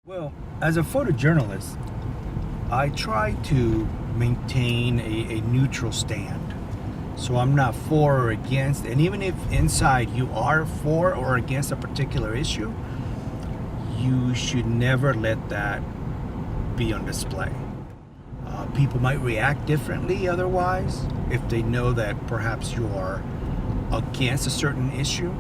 Well, as a photojournalist, I try to maintain a neutral stand. So I'm not for or against, and even if inside you are for or against a particular issue, you should never let that be on display. People might react differently otherwise if they know that perhaps you are against a certain issue.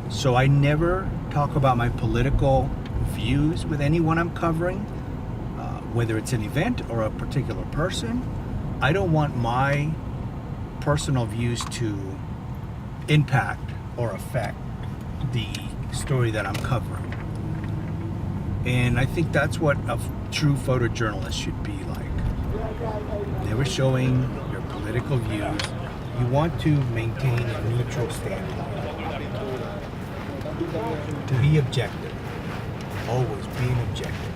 So I never talk about my political views with anyone I'm covering, whether it's an event or a particular person. I don't want my personal views to impact or affect the story that I'm covering. And I think that's what a true photojournalist should be like. Never showing your political views. You want to maintain a neutral standpoint. To be objective. Always being objective.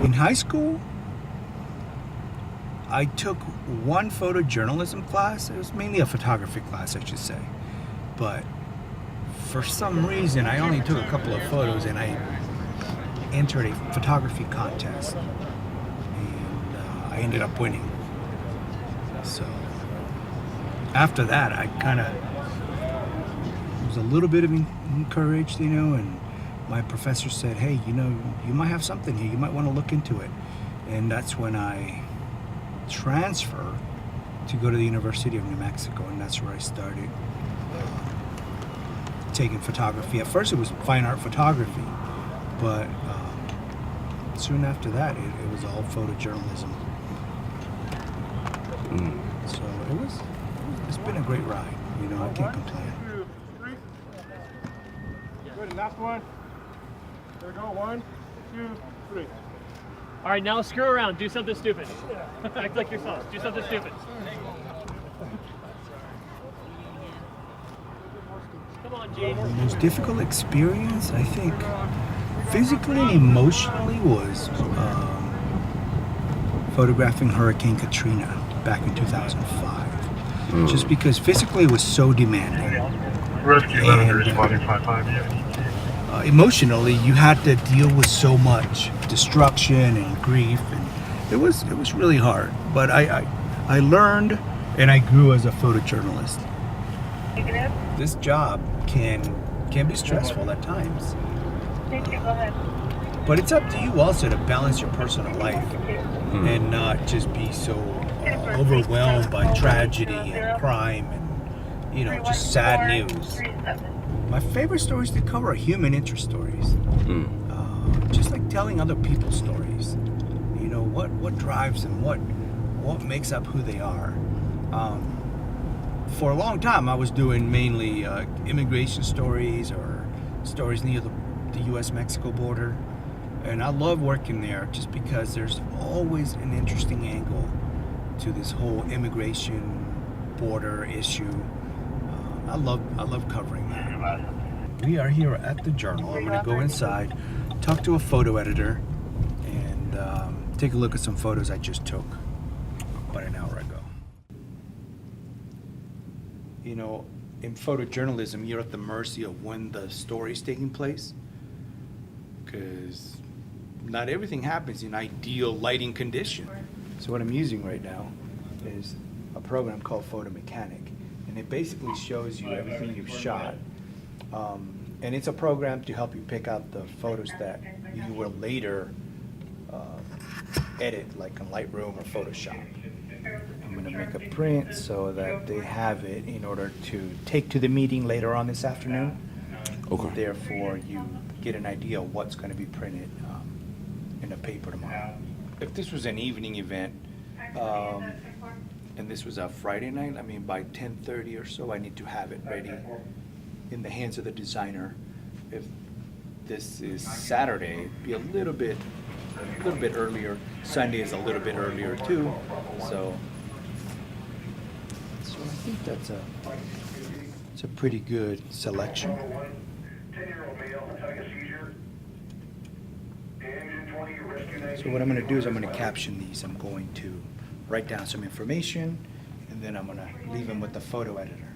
In high school, I took one photojournalism class. It was mainly a photography class, I should say. But for some reason, I only took a couple of photos and I entered a photography contest. And I ended up winning. So after that, I kind of was a little bit of encouraged, and my professor said, hey, you might have something here. You might want to look into it. And that's when I transferred to go to the University of New Mexico, and that's where I started taking photography. At first it was fine art photography, but soon after that it was all photojournalism. So it's been a great ride. I can't complain. 2, 3. Good, last one. There we go. 1, 2, 3. All right, now screw around. Do something stupid. Act like yourself. Do something stupid. Come on, Gene. The most difficult experience, I think, physically and emotionally, was photographing Hurricane Katrina back in 2005. Just because physically it was so demanding. Rescue 11 responding 5-5. Emotionally, you had to deal with so much destruction and grief, and it was really hard. But I learned and I grew as a photojournalist. This job can be stressful at times. But it's up to you also to balance your personal life and not just be so overwhelmed by tragedy and crime and just sad news. My favorite stories to cover are human interest stories. Just like telling other people's stories. What drives them, what makes up who they are. For a long time I was doing mainly immigration stories or stories near the US-Mexico border. And I love working there just because there's always an interesting angle to this whole immigration border issue. I love covering that. We are here at the Journal. I'm going to go inside, talk to a photo editor, and take a look at some photos I just took about an hour ago. In photojournalism, you're at the mercy of when the story is taking place, because not everything happens in ideal lighting condition. So what I'm using right now is a program called Photo Mechanic, and it basically shows you everything you've shot. And it's a program to help you pick out the photos that you will later edit, like in Lightroom or Photoshop. I'm going to make a print so that they have it in order to take to the meeting later on this afternoon. Okay. Therefore, you get an idea of what's going to be printed in the paper tomorrow. If this was an evening event, and this was a Friday night, by 10:30 or so, I need to have it ready in the hands of the designer. If this is Saturday, it'd be a little bit earlier. Sunday is a little bit earlier too. So I think it's a pretty good selection. 10-year-old male having a seizure. Engine 20, rescue 19. So what I'm going to do is I'm going to caption these. I'm going to write down some information, and then I'm going to leave them with the photo editor.